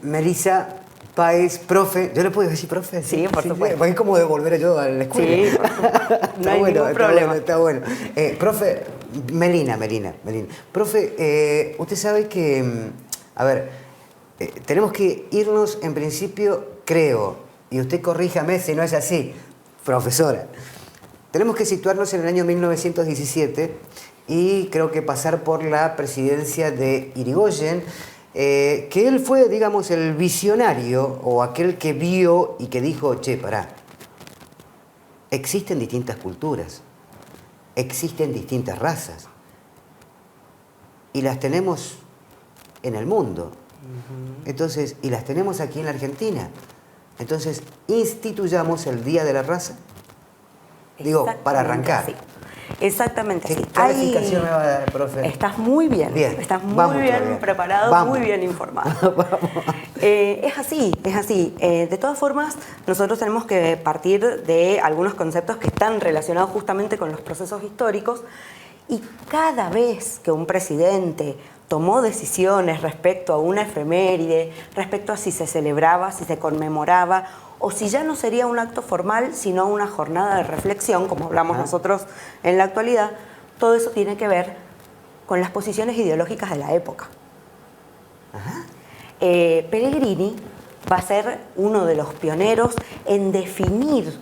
Melissa Páez, profe. ¿Yo le puedo decir profe? Sí, por supuesto. Es como de volver yo a la escuela. Sí, no hay ningún problema. Está bueno. Profe, Melina. Profe, usted sabe que, a ver, tenemos que irnos en principio, creo, y usted corríjame si no es así, profesora. Tenemos que situarnos en el año 1917 y creo que pasar por la presidencia de Irigoyen, que él fue, digamos, el visionario o aquel que vio y que dijo, che, pará, existen distintas culturas, existen distintas razas y las tenemos en el mundo. Entonces, y las tenemos aquí en la Argentina. Entonces, instituyamos el Día de la Raza. Digo, para arrancar. Así. Exactamente así. ¿Qué calificación me va a dar, profe? Estás muy bien. Estás muy bien preparado, muy bien informado. Es así, es así. De todas formas, nosotros tenemos que partir de algunos conceptos que están relacionados justamente con los procesos históricos, y cada vez que un presidente tomó decisiones respecto a una efeméride, respecto a si se celebraba, si se conmemoraba, o si ya no sería un acto formal, sino una jornada de reflexión, como hablamos nosotros en la actualidad, todo eso tiene que ver con las posiciones ideológicas de la época. Pellegrini va a ser uno de los pioneros en definir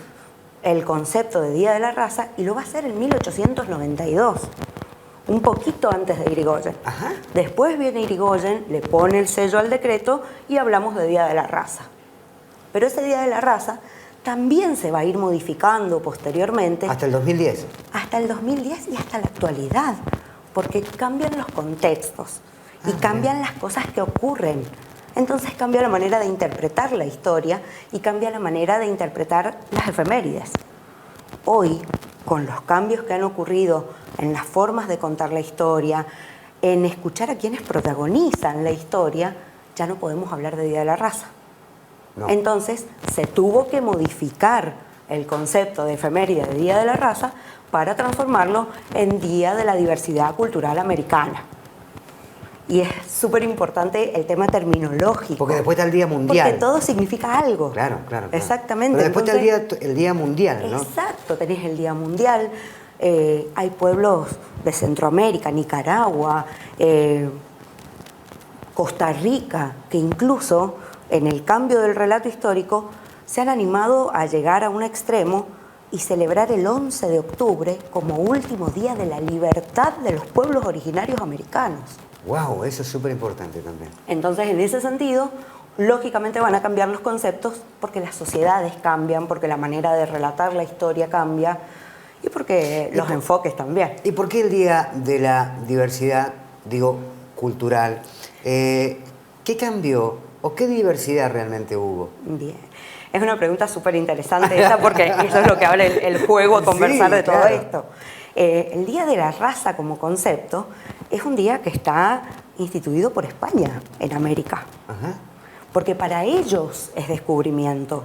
el concepto de Día de la Raza, y lo va a hacer en 1892. Un poquito antes de Irigoyen. Después viene Irigoyen, le pone el sello al decreto y hablamos de Día de la Raza. Pero ese Día de la Raza también se va a ir modificando posteriormente. ¿Hasta el 2010? Hasta el 2010 y hasta la actualidad, porque cambian los contextos y cambian las cosas que ocurren. Entonces cambia la manera de interpretar la historia y cambia la manera de interpretar las efemérides. Hoy, con los cambios que han ocurrido en las formas de contar la historia, en escuchar a quienes protagonizan la historia, ya no podemos hablar de Día de la Raza. No. Entonces, se tuvo que modificar el concepto de efeméride de Día de la Raza para transformarlo en Día de la Diversidad Cultural Americana. Y es súper importante el tema terminológico. Porque después está el Día Mundial. Porque todo significa algo. Claro. Exactamente. Pero después está el Día Mundial, ¿no? Exacto, tenés el Día Mundial. Hay pueblos de Centroamérica, Nicaragua, Costa Rica, que incluso en el cambio del relato histórico se han animado a llegar a un extremo y celebrar el 11 de octubre como último día de la libertad de los pueblos originarios americanos. ¡Wow! Eso es súper importante también. Entonces, en ese sentido, lógicamente van a cambiar los conceptos porque las sociedades cambian, porque la manera de relatar la historia cambia y porque los enfoques también. ¿Y por qué el Día de la Diversidad, digo, cultural? ¿Qué cambió o qué diversidad realmente hubo? Bien. Es una pregunta súper interesante esta, porque eso es lo que abre el juego a conversar de todo esto. El Día de la Raza como concepto es un día que está instituido por España en América. Porque para ellos es descubrimiento,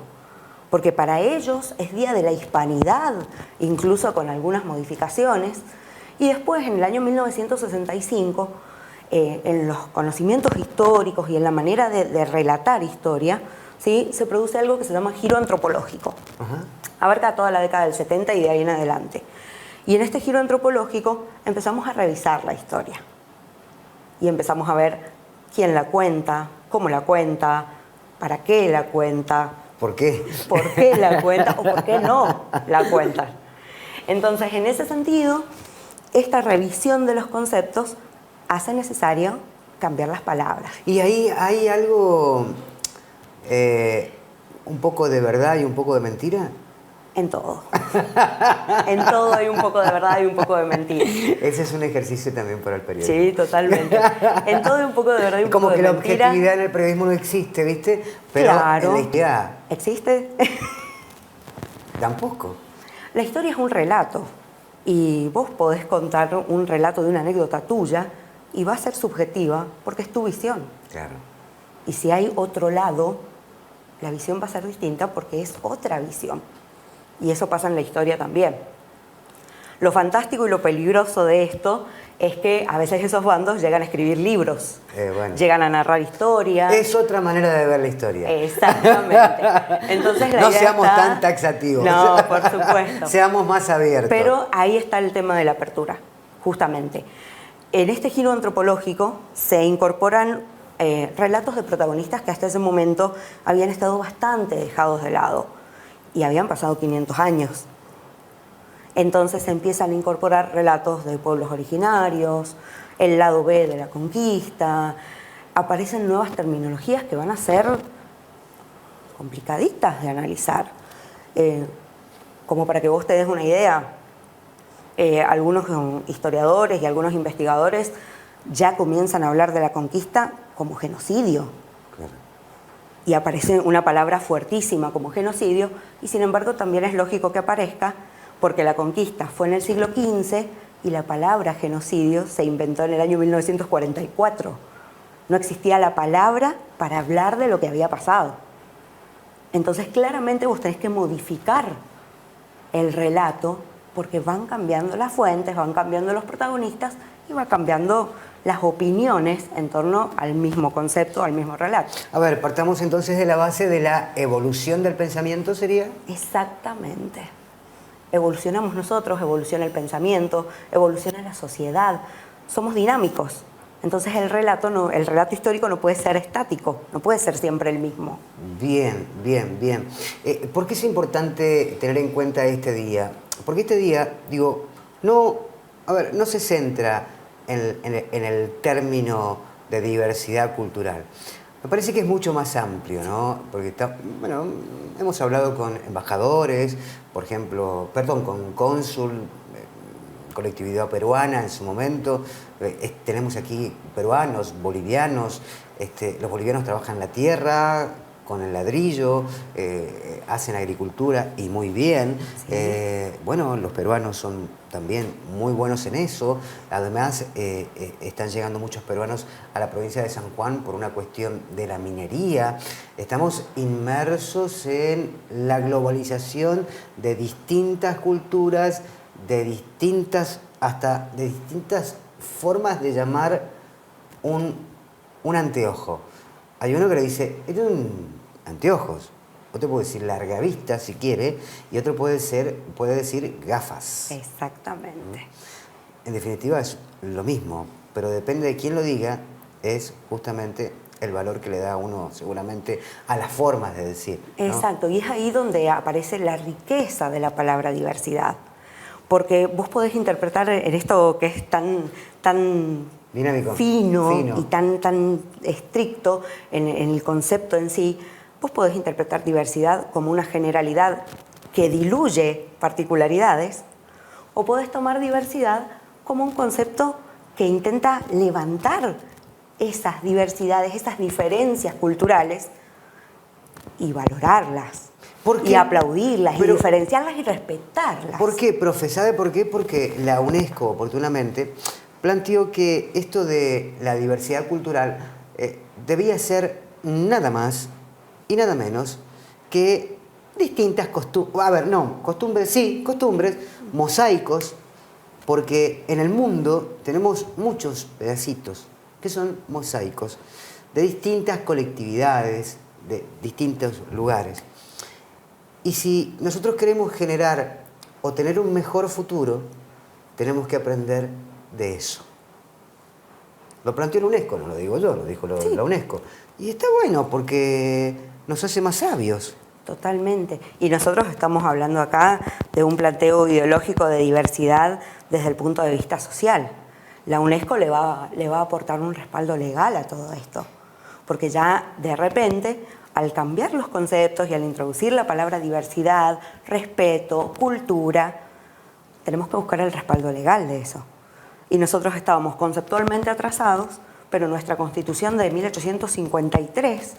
porque para ellos es Día de la Hispanidad, incluso con algunas modificaciones. Y después, en el año 1965, en los conocimientos históricos y en la manera de relatar historia, ¿sí?, se produce algo que se llama giro antropológico. Abarca toda la década del 70 y de ahí en adelante. Y en este giro antropológico empezamos a revisar la historia. Y empezamos a ver quién la cuenta, cómo la cuenta, para qué la cuenta. ¿Por qué? ¿Por qué la cuenta o por qué no la cuenta? Entonces, en ese sentido, esta revisión de los conceptos hace necesario cambiar las palabras. Y ahí hay algo, un poco de verdad y un poco de mentira. En todo. En todo hay un poco de verdad y un poco de mentira. Ese es un ejercicio también para el periodismo. Sí, totalmente. En todo hay un poco de verdad y un poco de mentira. Como que la objetividad en el periodismo no existe, ¿viste? Pero claro. En la historia... ¿Existe? Tampoco. La historia es un relato. Y vos podés contar un relato de una anécdota tuya y va a ser subjetiva porque es tu visión. Claro. Y si hay otro lado, la visión va a ser distinta porque es otra visión. Y eso pasa en la historia también. Lo fantástico y lo peligroso de esto es que a veces esos bandos llegan a escribir libros, bueno. llegan a narrar historias. Es otra manera de ver la historia. Exactamente. Entonces, no seamos tan taxativos. No, por supuesto. Seamos más abiertos. Pero ahí está el tema de la apertura, justamente. En este giro antropológico se incorporan relatos de protagonistas que hasta ese momento habían estado bastante dejados de lado y habían pasado 500 años. Entonces se empiezan a incorporar relatos de pueblos originarios, el lado B de la conquista, aparecen nuevas terminologías que van a ser complicaditas de analizar. Como para que vos te des una idea, algunos historiadores y algunos investigadores ya comienzan a hablar de la conquista como genocidio. Claro. Y aparece una palabra fuertísima como genocidio, y sin embargo también es lógico que aparezca porque la conquista fue en el siglo XV y la palabra genocidio se inventó en el año 1944. No existía la palabra para hablar de lo que había pasado. Entonces claramente vos tenés que modificar el relato porque van cambiando las fuentes, van cambiando los protagonistas y va cambiando las opiniones en torno al mismo concepto, al mismo relato. A ver, partamos entonces de la base de la evolución del pensamiento, ¿sería? Exactamente. Evolucionamos nosotros, evoluciona el pensamiento, evoluciona la sociedad. Somos dinámicos. Entonces el relato histórico no puede ser estático, no puede ser siempre el mismo. Bien, bien, bien. ¿Por qué es importante tener en cuenta este día? Porque este día, digo, no se centra en el término de diversidad cultural. Me parece que es mucho más amplio, ¿no? Porque hemos hablado con embajadores, por ejemplo, con cónsul, colectividad peruana en su momento, tenemos aquí peruanos, bolivianos, los bolivianos trabajan la tierra, con el ladrillo, hacen agricultura y muy bien. Sí. Los peruanos son también muy buenos en eso. Además, están llegando muchos peruanos a la provincia de San Juan por una cuestión de la minería. Estamos inmersos en la globalización de distintas culturas, de distintas formas de llamar un anteojo. Hay uno que le dice, es un anteojos. Otro puede decir larga vista si quiere, y otro puede decir gafas. Exactamente. En definitiva es lo mismo, pero depende de quién lo diga, es justamente el valor que le da uno seguramente a las formas de decir, ¿no? Exacto, y es ahí donde aparece la riqueza de la palabra diversidad. Porque vos podés interpretar en esto que es tan dinámico, fino y tan estricto en el concepto en sí, vos podés interpretar diversidad como una generalidad que diluye particularidades, o podés tomar diversidad como un concepto que intenta levantar esas diversidades, esas diferencias culturales y valorarlas. Y aplaudirlas, y diferenciarlas y respetarlas. ¿Por qué, profe? ¿Sabe por qué? Porque la UNESCO, oportunamente, planteó que esto de la diversidad cultural debía ser nada más y nada menos que distintas costumbres, mosaicos, porque en el mundo tenemos muchos pedacitos que son mosaicos de distintas colectividades, de distintos lugares. Y si nosotros queremos generar o tener un mejor futuro, tenemos que aprender de eso. Lo planteó la UNESCO, no lo digo yo, lo dijo la UNESCO. Y está bueno porque nos hace más sabios. Totalmente. Y nosotros estamos hablando acá de un planteo ideológico de diversidad desde el punto de vista social. La UNESCO le va a aportar un respaldo legal a todo esto. Porque ya de repente, al cambiar los conceptos y al introducir la palabra diversidad, respeto, cultura, tenemos que buscar el respaldo legal de eso. Y nosotros estábamos conceptualmente atrasados, pero nuestra Constitución de 1853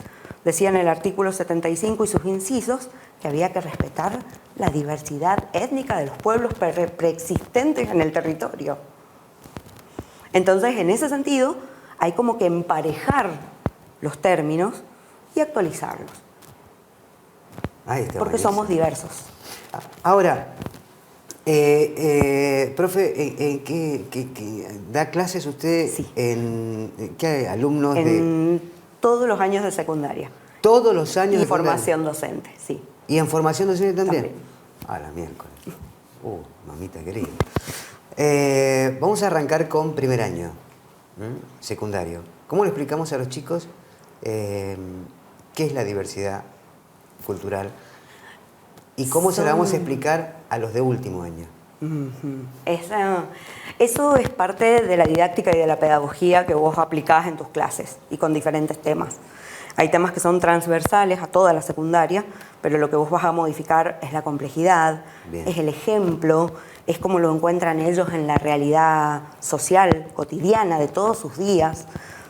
decía en el artículo 75 y sus incisos que había que respetar la diversidad étnica de los pueblos preexistentes en el territorio. Entonces, en ese sentido, hay como que emparejar los términos y actualizarlos. Ahí está, porque buenísimo. somos diversos. Ahora, Profe, ¿en qué da clases usted? Sí. ¿En qué alumnos En todos los años de secundaria. todos los años Y de secundaria? formación docente, sí. ¿Y en formación docente también? También. A la miércoles. Mamita querida. Vamos a arrancar con primer año, secundario. ¿Cómo le explicamos a los chicos qué es la diversidad cultural? ¿Y cómo se la vamos a explicar a los de último año? Eso es parte de la didáctica y de la pedagogía que vos aplicás en tus clases y con diferentes temas. Hay temas que son transversales a toda la secundaria, pero lo que vos vas a modificar es la complejidad, Bien. es el ejemplo, es cómo lo encuentran ellos en la realidad social, cotidiana de todos sus días,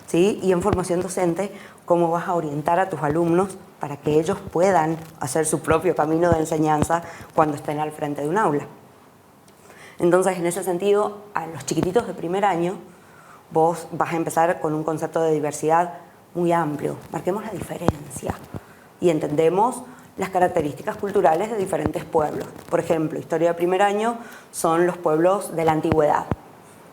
¿sí? Y en formación docente, cómo vas a orientar a tus alumnos para que ellos puedan hacer su propio camino de enseñanza cuando estén al frente de un aula. Entonces, en ese sentido, a los chiquititos de primer año, vos vas a empezar con un concepto de diversidad muy amplio. Marquemos la diferencia y entendemos las características culturales de diferentes pueblos. Por ejemplo, historia de primer año son los pueblos de la antigüedad,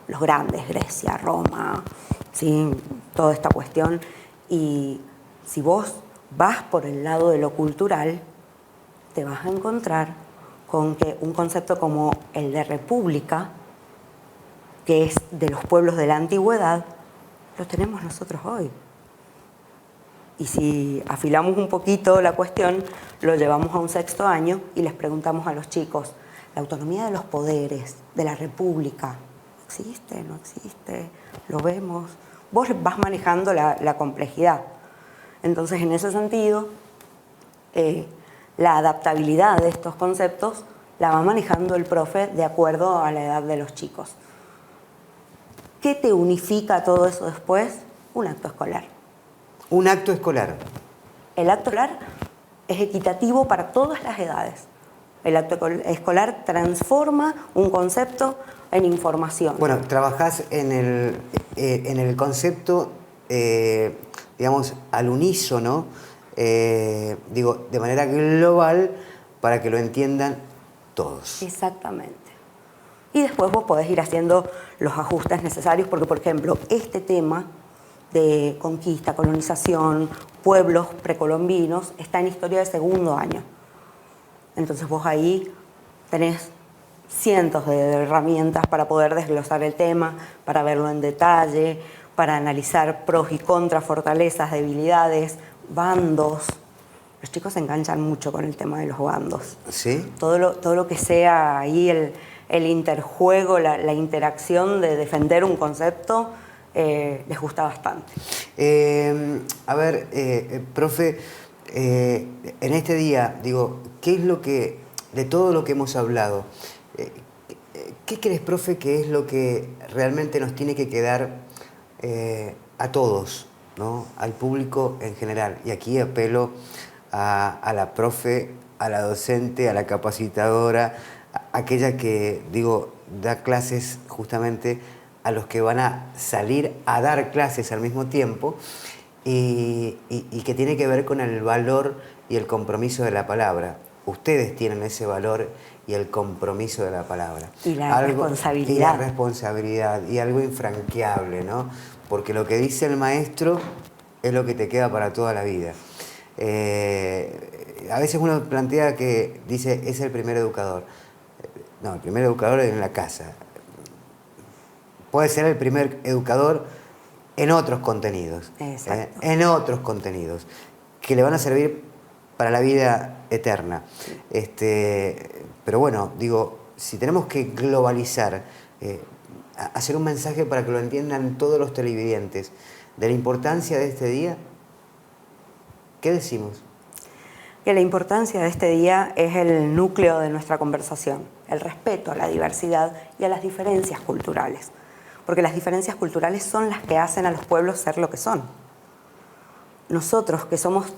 los grandes, Grecia, Roma, ¿sí? Toda esta cuestión. Y si vos vas por el lado de lo cultural, te vas a encontrar con que un concepto como el de república, que es de los pueblos de la antigüedad, lo tenemos nosotros hoy. Y si afilamos un poquito la cuestión, lo llevamos a un sexto año y les preguntamos a los chicos, ¿la autonomía de los poderes de la república existe? ¿No existe? ¿Lo vemos? Vos vas manejando la complejidad. Entonces, en ese sentido, la adaptabilidad de estos conceptos la va manejando el profe de acuerdo a la edad de los chicos. ¿Qué te unifica todo eso después? Un acto escolar. Un acto escolar. El acto escolar es equitativo para todas las edades. El acto escolar transforma un concepto en información. Bueno, trabajás en el concepto, digamos, al unísono, digo, de manera global, para que lo entiendan todos. Exactamente. Y después vos podés ir haciendo los ajustes necesarios, porque, por ejemplo, este tema de conquista, colonización, pueblos precolombinos, está en historia de segundo año. Entonces vos ahí tenés cientos de herramientas para poder desglosar el tema, para verlo en detalle, para analizar pros y contras, fortalezas, debilidades, bandos. Los chicos se enganchan mucho con el tema de los bandos. ¿Sí? Todo lo que sea ahí el interjuego, la interacción de defender un concepto, les gusta bastante. A ver, profe, en este día, digo, ¿qué es lo que, de todo lo que hemos hablado, qué crees, profe, que es lo que realmente nos tiene que quedar a todos, ¿no? Al público en general? Y aquí apelo a la profe, a la docente, a la capacitadora, aquella que, digo, da clases justamente a los que van a salir a dar clases al mismo tiempo y que tiene que ver con el valor y el compromiso de la palabra. Ustedes tienen ese valor y el compromiso de la palabra. Y la responsabilidad. Y la responsabilidad, y algo infranqueable, ¿no? Porque lo que dice el maestro es lo que te queda para toda la vida. A veces uno plantea que dice, es el primer educador. No, el primer educador es en la casa. Puede ser el primer educador en otros contenidos. Exacto. En otros contenidos que le van a servir para la vida eterna. Pero bueno, digo, si tenemos que globalizar, hacer un mensaje para que lo entiendan todos los televidentes de la importancia de este día, ¿qué decimos? Que la importancia de este día es el núcleo de nuestra conversación, el respeto a la diversidad y a las diferencias culturales. Porque las diferencias culturales son las que hacen a los pueblos ser lo que son. Nosotros, que somos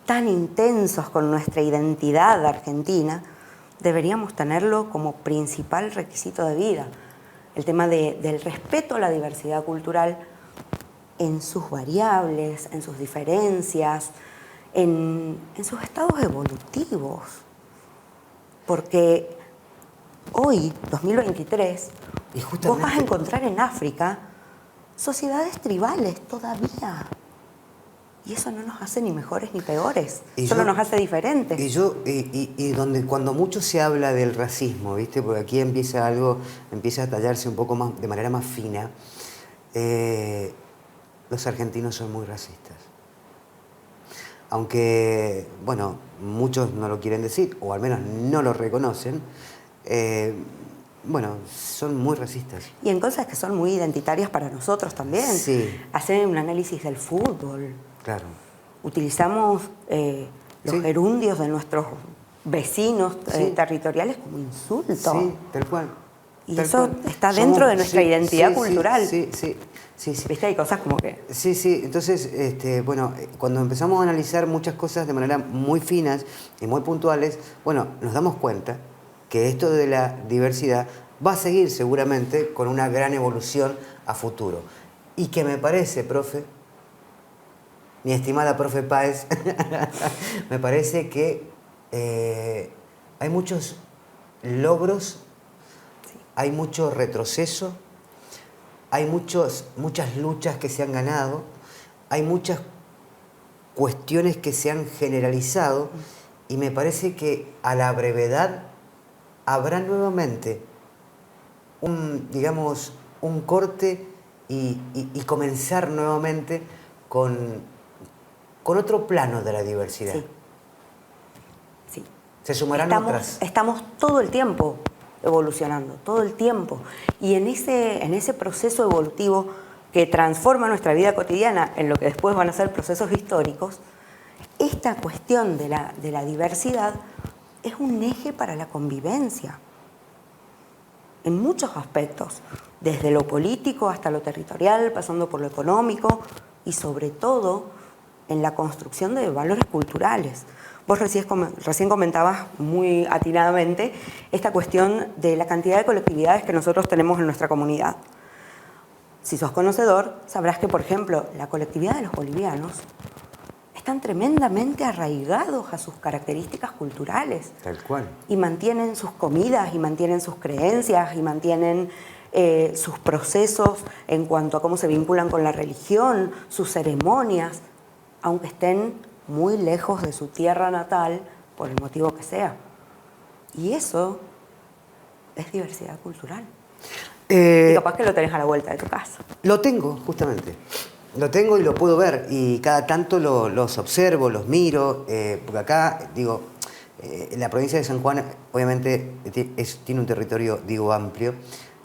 tan intensos con nuestra identidad argentina, deberíamos tenerlo como principal requisito de vida. El tema del respeto a la diversidad cultural en sus variables, en sus diferencias, en sus estados evolutivos. Porque hoy, 2023, Y vos justamente, vas a encontrar en África sociedades tribales todavía. Y eso no nos hace ni mejores ni peores, solo nos hace diferentes. Y donde cuando mucho se habla del racismo, ¿viste? Porque aquí empieza a tallarse un poco más, de manera más fina. Los argentinos son muy racistas. Aunque, bueno, muchos no lo quieren decir, o al menos no lo reconocen, bueno, son muy racistas. Y en cosas que son muy identitarias para nosotros también. Sí. Hacen un análisis del fútbol. Claro. Utilizamos los gerundios de nuestros vecinos territoriales como insulto. Sí, tal cual. Y eso está dentro de nuestra identidad cultural. Sí. ¿Viste? Hay cosas como que... Sí. Entonces, bueno, cuando empezamos a analizar muchas cosas de manera muy finas y muy puntuales, bueno, nos damos cuenta que esto de la diversidad va a seguir seguramente con una gran evolución a futuro. Y que me parece, profe, mi estimada profe Páez, me parece que hay muchos logros, hay mucho retroceso, hay muchas luchas que se han ganado, hay muchas cuestiones que se han generalizado y me parece que a la brevedad habrá nuevamente un corte y comenzar nuevamente con otro plano de la diversidad. Sí. Se sumarán otras. Estamos todo el tiempo evolucionando, todo el tiempo. Y en ese proceso evolutivo que transforma nuestra vida cotidiana en lo que después van a ser procesos históricos, esta cuestión de la diversidad es un eje para la convivencia. En muchos aspectos, desde lo político hasta lo territorial, pasando por lo económico y sobre todo en la construcción de valores culturales. Vos recién comentabas muy atinadamente esta cuestión de la cantidad de colectividades que nosotros tenemos en nuestra comunidad. Si sos conocedor, sabrás que, por ejemplo, la colectividad de los bolivianos están tremendamente arraigados a sus características culturales. Tal cual. Y mantienen sus comidas, y mantienen sus creencias, y mantienen sus procesos en cuanto a cómo se vinculan con la religión, sus ceremonias, aunque estén muy lejos de su tierra natal, por el motivo que sea. Y eso es diversidad cultural. Y capaz que lo tenés a la vuelta de tu casa. Lo tengo, justamente. Lo tengo y lo puedo ver. Y cada tanto los observo, los miro. Porque acá, digo, la provincia de San Juan, obviamente, tiene un territorio, digo, amplio,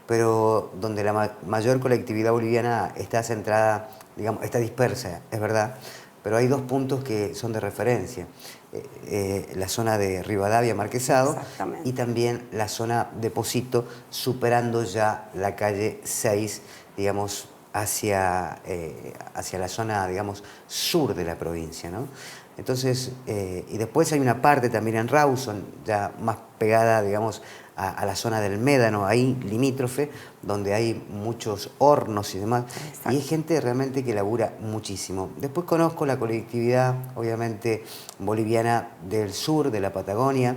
pero donde la mayor colectividad boliviana está centrada, digamos, está dispersa, es verdad. Pero hay dos puntos que son de referencia. La zona de Rivadavia, Marquesado, y también la zona de Pocito, superando ya la calle 6, digamos, hacia la zona, digamos, sur de la provincia, ¿no? Entonces, y después hay una parte también en Rawson, ya más pegada, digamos, a la zona del Médano, ahí limítrofe, donde hay muchos hornos y demás. Exacto. Y hay gente realmente que labura muchísimo. Después conozco la colectividad, obviamente, boliviana del sur, de la Patagonia,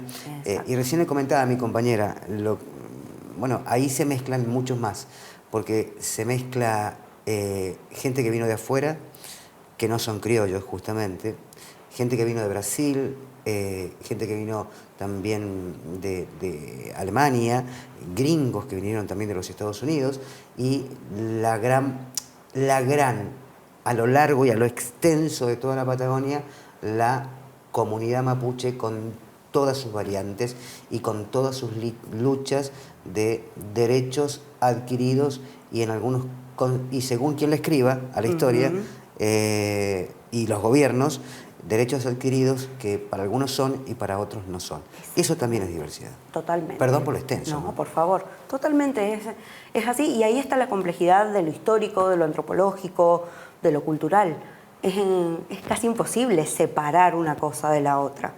y recién le comentaba a mi compañera, bueno, ahí se mezclan muchos más, porque se mezcla gente que vino de afuera, que no son criollos justamente, gente que vino de Brasil, gente que vino también de Alemania, gringos que vinieron también de los Estados Unidos, y la gran, a lo largo y a lo extenso de toda la Patagonia, la comunidad mapuche con todas sus variantes y con todas sus luchas de derechos adquiridos y en algunos y según quien le escriba a la historia, y los gobiernos, derechos adquiridos que para algunos son y para otros no son. Eso también es diversidad. Totalmente. Perdón por lo extenso. No, por favor. Totalmente. Es así. Y ahí está la complejidad de lo histórico, de lo antropológico, de lo cultural. Es casi imposible separar una cosa de la otra.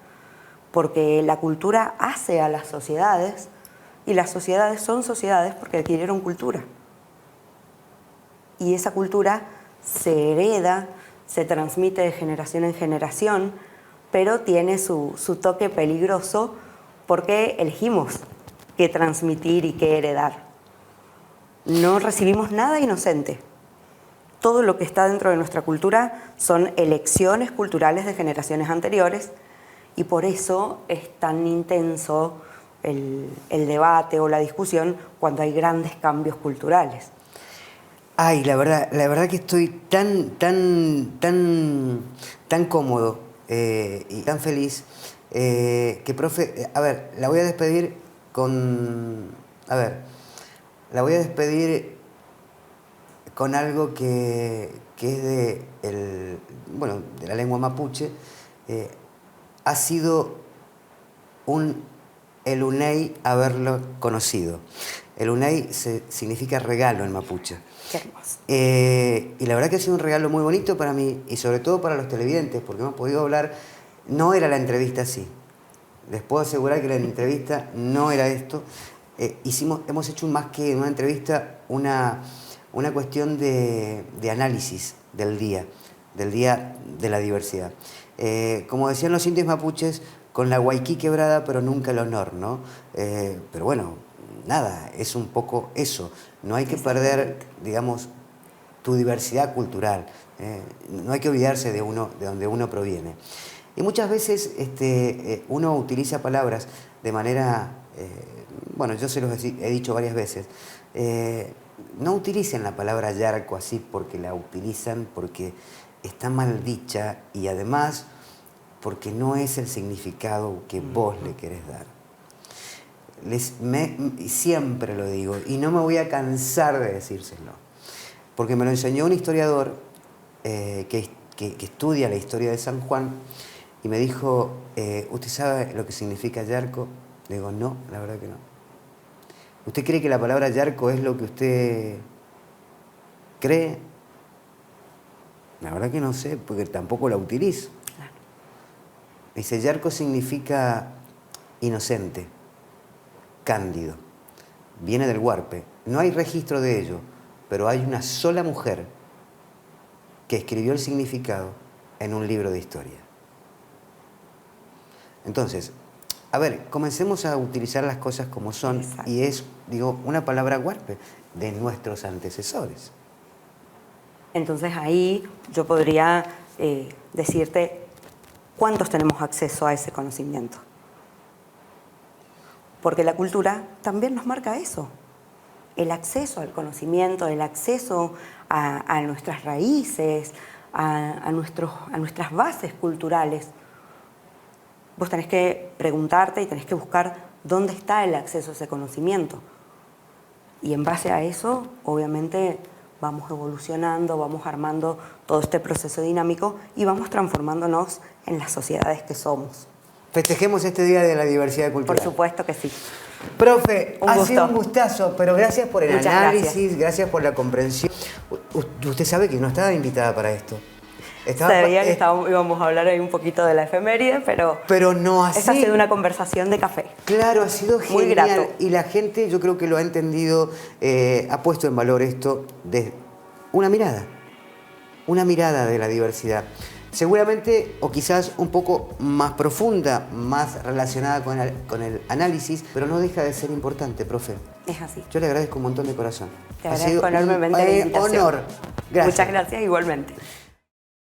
Porque la cultura hace a las sociedades y las sociedades son sociedades porque adquirieron cultura. Y esa cultura se hereda, se transmite de generación en generación, pero tiene su toque peligroso porque elegimos que transmitir y que heredar. No recibimos nada inocente. Todo lo que está dentro de nuestra cultura son elecciones culturales de generaciones anteriores y por eso es tan intenso el debate o la discusión cuando hay grandes cambios culturales. Ay, la verdad que estoy tan cómodo y tan feliz que, profe, a ver, la voy a despedir con algo que es de la lengua mapuche. Ha sido un elunei haberlo conocido. Elunei significa regalo en mapuche. Qué hermoso. Y la verdad que ha sido un regalo muy bonito para mí y sobre todo para los televidentes, porque hemos podido hablar. No era la entrevista así. Les puedo asegurar que la entrevista no era esto. Hemos hecho más que una entrevista, una cuestión de análisis del día de la diversidad. Como decían los indios mapuches, con la huayquí quebrada, pero nunca el honor, ¿no? Pero bueno, nada, es un poco eso. No hay que perder, digamos, tu diversidad cultural. No hay que olvidarse de donde uno proviene. Y muchas veces uno utiliza palabras de manera... yo se los he dicho varias veces. No utilicen la palabra yarco así porque la utilizan porque está mal dicha y además porque no es el significado que vos le querés dar. Siempre lo digo y no me voy a cansar de decírselo, porque me lo enseñó un historiador que estudia la historia de San Juan y me dijo, ¿usted sabe lo que significa yarco? Le digo, no, la verdad que no. ¿Usted cree que la palabra yarco es lo que usted cree? La verdad que no sé, porque tampoco la utilizo. Claro. Dice, yarco significa inocente, cándido. Viene del huarpe. No hay registro de ello, pero hay una sola mujer que escribió el significado en un libro de historia. Entonces, a ver, comencemos a utilizar las cosas como son. Exacto. Y es, una palabra huarpe de nuestros antecesores. Entonces ahí yo podría decirte cuántos tenemos acceso a ese conocimiento. Porque la cultura también nos marca eso. El acceso al conocimiento, el acceso a nuestras raíces, a nuestras bases culturales. Vos tenés que preguntarte y tenés que buscar dónde está el acceso a ese conocimiento. Y en base a eso, obviamente, vamos evolucionando, vamos armando todo este proceso dinámico y vamos transformándonos en las sociedades que somos. Festejemos este Día de la Diversidad Cultural. Por supuesto que sí. Profe, ha sido un gustazo, pero gracias por el análisis, gracias por la comprensión. Usted sabe que no estaba invitada para esto. Sabía que íbamos a hablar ahí un poquito de la efeméride, pero no así. Esa ha sido una conversación de café. Claro, ha sido genial. Muy grato. Y la gente, yo creo que lo ha entendido, ha puesto en valor esto de una mirada de la diversidad. Seguramente, o quizás un poco más profunda, más relacionada con el análisis, pero no deja de ser importante, profe. Es así. Yo le agradezco un montón de corazón. Te agradezco enormemente la invitación. Honor. Gracias. Muchas gracias, igualmente.